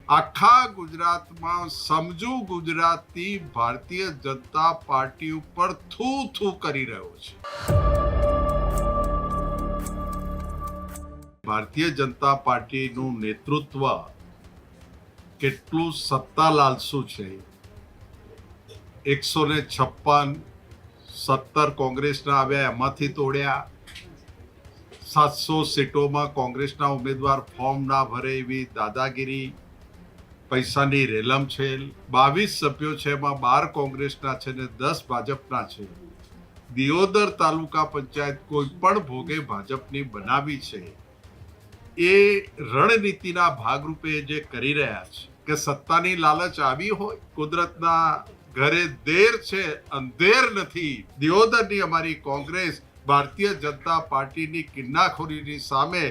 આખા ગુજરાતમાં સમજુ ગુજરાતી ભારતીય જનતા પાર્ટી ઉપર થૂ થૂ કરી રહ્યો છે। ભારતીય જનતા પાર્ટીનું નેતૃત્વ કેટલું સત્તા લાલસુ છે। 156 17 કોંગ્રેસના આવ્યા, એમાંથી તોડ્યા। 700 સીટોમાં કોંગ્રેસના ઉમેદવાર ફોર્મ ના ભરે એવી દાદાગીરી, પૈસાની રેલમછેલ। 22 સભ્યો છે, એમાં 12 કોંગ્રેસના છે ને 10 ભાજપના છે। દિયોદર તાલુકા પંચાયત કોઈ પણ ભોગે ભાજપની બનાવી છે। એ રણનીતિના ભાગરૂપે જે કરી રહ્યા છે કે સત્તાની લાલચ આવી હોય, કુદરતના ઘરે દેર છે અંધેર નથી। દિયોદરની અમારી કોંગ્રેસ ભારતીય જનતા પાર્ટીની કિન્નાખોરીની સામે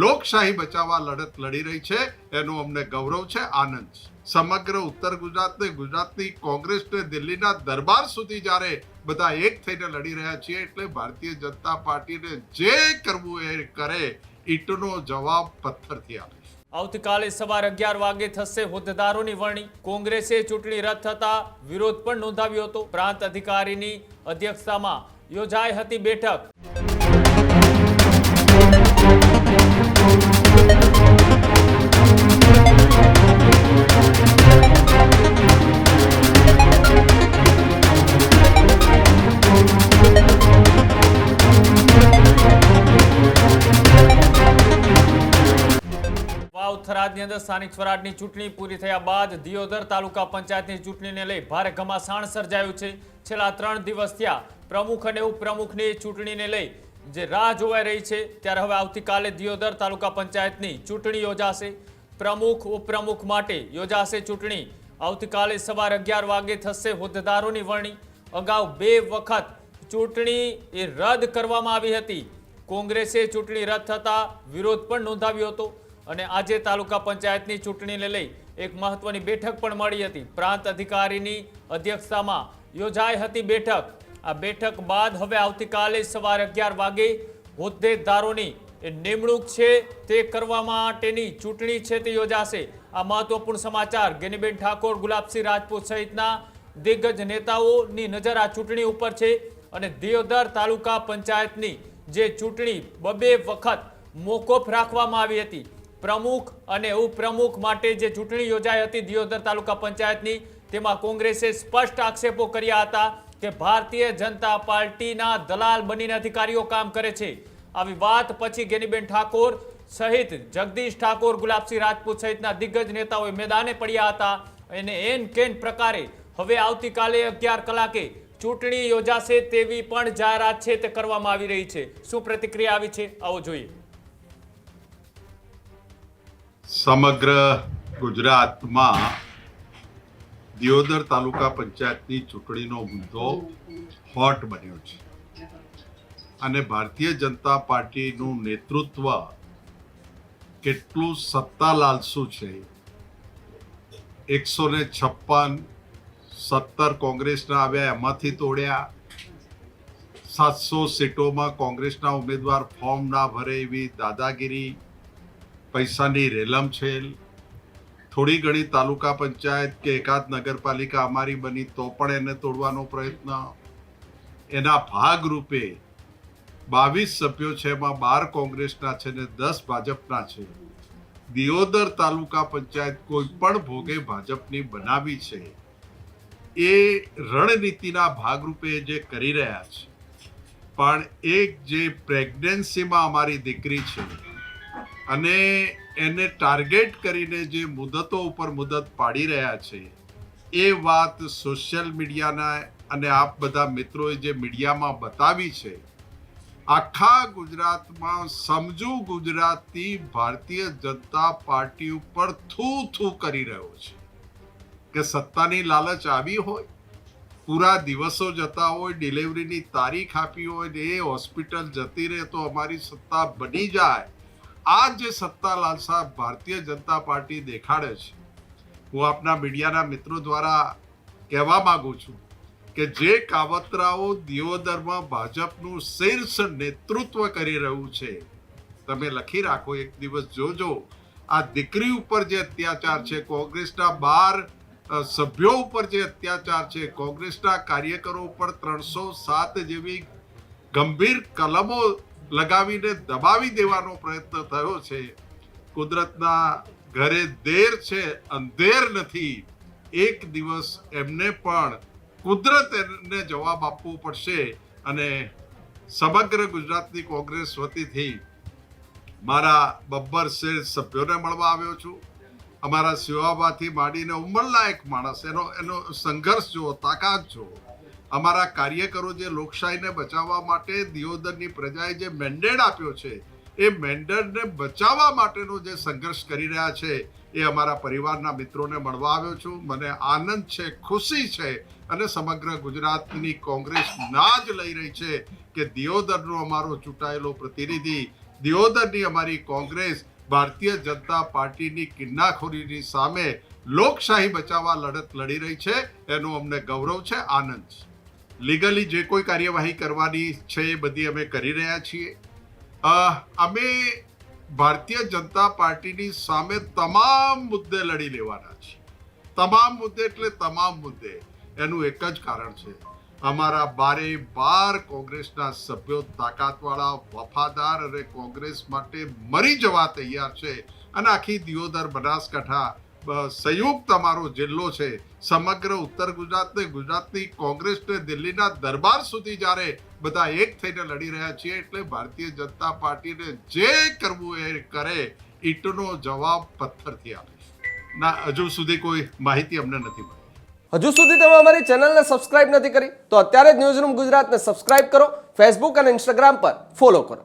લોકશાહી બચાવવા લડત લડી રહી છે, એનું અમને ગૌરવ છે, આનંદ છે। સમગ્ર ઉત્તર ગુજરાતને, ગુજરાતની કોંગ્રેસને દિલ્હીના દરબાર સુધી જ્યારે બધા એક થઈને લડી રહ્યા છીએ, એટલે ભારતીય જનતા પાર્ટીને જે કરવું એ કરે, ઈંટનો જવાબ પથ્થરથી આપે। આવતીકાલે સવારે 11 વાગે થશે હોદ્દેદારોની વરણી। કોંગ્રેસે ચૂંટણી રદ થતા વિરોધ પણ નોંધાવ્યો હતો। પ્રાંત અધિકારીની અધ્યક્ષતામાં યોજાઈ હતી બેઠક। થરાદની અંદર સ્થાનિક સ્વરાજની ચૂંટણી પૂરી થયા બાદ દિયોદર તાલુકા પંચાયતની ચૂંટણીને લઈ ભારે ઘમાસાણ સર્જાયું છે। છેલ્લા 3 દિવસ થયા પ્રમુખ અને ઉપપ્રમુખની ચૂંટણીને લઈ જે રાહ જોવાઈ રહી છે, ત્યારે હવે આવતીકાલે દિયોદર તાલુકા પંચાયતની ચૂંટણી યોજાશે। પ્રમુખ ઉપપ્રમુખ માટે યોજાશે ચૂંટણી। આવતીકાલે સવારે 11 વાગે થશે હોદ્દેદારોની વરણી। અગાઉ 2 વખત ચૂંટણી એ રદ કરવામાં આવી હતી। કોંગ્રેસે ચૂંટણી રદ થતા વિરોધ પણ નોંધાવ્યો હતો અને આજે તાલુકા પંચાયતની ચૂંટણીને લઈ એક મહત્વની બેઠક પણ મળી હતી। પ્રાંત અધિકારીની અધ્યક્ષતામાં યોજાઈ હતી બેઠક। આ બેઠક બાદ હવે આવતીકાલે સવારે 11 વાગે હોદ્દેદારોની નિમણૂક છે તે કરવા માટેની ચૂંટણી છે તે યોજાશે। આ મહત્વપૂર્ણ સમાચાર। ગેનીબેન ઠાકોર, ગુલાબસિંહ રાજપૂત સહિતના દિગ્ગજ નેતાઓની નજર આ ચૂંટણી ઉપર છે અને દિયોદર તાલુકા પંચાયતની જે ચૂંટણી 2 વખત મોકૂફ રાખવામાં આવી હતી। પ્રમુખ અને ઉપપ્રમુખ માટે જે ચૂંટણી યોજાઈ હતી દિયોદર તાલુકા પંચાયતની, તેમાં કોંગ્રેસે સ્પષ્ટ આક્ષેપો કર્યા હતા કે ભારતીય જનતા પાર્ટીના દલાલ બનીને અધિકારીઓ કામ કરે છે। આવી વાત પછી ગેનીબેન ઠાકોર સહિત જગદીશ ઠાકોર, ગુલાબસિંહ રાજપૂત સહિતના દિગ્ગજ નેતાઓ મેદાને પડ્યા હતા અને એન કેન પ્રકારે હવે આવતીકાલે 11 કલાકે ચૂંટણી યોજાશે તેવી પણ જાહેરાત છે તે કરવામાં આવી રહી છે। શું પ્રતિક્રિયા આવી છે, આવો જોઈએ। સમગ્ર ગુજરાતમાં દિયોદર તાલુકા પંચાયતની ચૂંટણીનો મુદ્દો હોટ બન્યો છે અને ભારતીય જનતા પાર્ટીનું નેતૃત્વ કેટલું સત્તા લાલસુ છે। 156 17 કોંગ્રેસના આવ્યા, એમાંથી તોડ્યા। 700 સીટોમાં કોંગ્રેસના ઉમેદવાર ફોર્મ ના ભરે એવી દાદાગીરી, પૈસાની રેલમછેલ। થોડી ઘણી તાલુકા પંચાયત કે એકાદ નગરપાલિકા અમારી બની તો પણ એને તોડવાનો પ્રયત્ન। એના ભાગરૂપે 22 સભ્યો છે, એમાં 12 કોંગ્રેસના છે ને 10 ભાજપના છે। દિયોદર તાલુકા પંચાયત કોઈ પણ ભોગે ભાજપની બનાવી છે। એ રણનીતિના ભાગરૂપે જે કરી રહ્યા છે, પણ એક જે પ્રેગ્નન્સીમાં અમારી દીકરી છે અને એને ટાર્ગેટ કરીને જે મુદતો ઉપર મુદત પાડી રહ્યા છે, એ વાત સોશિયલ મીડિયાના અને આપ બધા મિત્રોએ જે મીડિયામાં બતાવી છે, આખા ગુજરાતમાં સમજુ ગુજરાતી ભારતીય જનતા પાર્ટી ઉપર થૂ થૂ કરી રહ્યો છે કે સત્તાની લાલચ આવી હોય, પૂરા દિવસો જતા હોય, ડિલિવરીની તારીખ આપી હોય ને એ હોસ્પિટલ જતી રહે તો અમારી સત્તા બની જાય। આ જે સત્તા લાલસા ભારતીય જનતા પાર્ટી દેખાડે છે, હું આપના મીડિયાના મિત્રો દ્વારા કહેવા માંગુ છું કે જે કાવતરાઓ દિયોદરમાં ભાજપનું શીર્ષ નેતૃત્વ કરી રહ્યું છે, તમે લખી રાખો, એક દિવસ જોજો આ દીકરી ઉપર જે અત્યાચાર છે, કોંગ્રેસના 12 સભ્યો ઉપર જે અત્યાચાર છે, કોંગ્રેસના કાર્યકરો ઉપર 307 જેવી ગંભીર કલમો લગાવીને દબાવી દેવાનો પ્રયત્ન થયો છે. કુદરતના ઘરે દેર છે, અંધેર નથી. એક દિવસ એમને પણ કુદરતને જવાબ આપવો પડશે. અને સમગ્ર ગુજરાતની કોંગ્રેસ વતીથી મારા બબ્બર શેઠ સભ્યોને મળવા આવ્યો છું. અમારા સેવામાંથી માંડીને ઉંમરલાયક માણસ, એનો સંઘર્ષ જુઓ, તાકાત જુઓ. અમારા કાર્યકરો જે લોકશાહીને બચાવવા માટે દિયોદરની પ્રજાએ જે મેન્ડેટ આપ્યો છે, એ મેન્ડેટને બચાવવા માટેનો જે સંઘર્ષ કરી રહ્યા છે, એ અમારા પરિવારના મિત્રોને મળવા આવ્યો છું. મને આનંદ છે, ખુશી છે. અને સમગ્ર ગુજરાતની કોંગ્રેસ નાજ લઈ રહી છે કે દિયોદરનો અમારો ચૂંટાયેલો પ્રતિનિધિ, દિયોદરની અમારી કોંગ્રેસ ભારતીય જનતા પાર્ટીની કિન્નાખોરીની સામે લોકશાહી બચાવવા લડત લડી રહી છે. એનો અમને ગૌરવ છે, આનંદ છે. લીગલી જે કોઈ કાર્યવાહી કરવાની છે એ બધી અમે કરી રહ્યા છીએ. અમે ભારતીય જનતા પાર્ટીની સામે તમામ મુદ્દે લડી લેવાના છીએ. તમામ મુદ્દે એટલે તમામ મુદ્દે. એનું એક જ કારણ છે, અમારા 12 કોંગ્રેસના સભ્યો તાકાતવાળા, વફાદાર અને કોંગ્રેસ માટે મરી જવા તૈયાર છે. અને આખી દિયોદર, બનાસકાંઠા સંયુક્ત અમારો જિલ્લો છે. સમગ્ર ઉત્તર ગુજરાતને, ગુજરાતની કોંગ્રેસને દિલ્હીના દરબાર સુધી જ્યારે બધા એક થઈને લડી રહ્યા છીએ, એટલે ભારતીય જનતા પાર્ટીને જે કરવું એ કરે. ઈંટનો જવાબ પથ્થરથી આપીશ. ના, હજુ સુધી કોઈ માહિતી અમને નથી મળી. હજુ સુધી તમે અમારી ચેનલને સબસ્ક્રાઇબ નથી કરી તો અત્યારે જ ન્યૂઝરૂમ ગુજરાતને સબસ્ક્રાઇબ કરો. ફેસબુક અને ઇન્સ્ટાગ્રામ પર ફોલો કરો.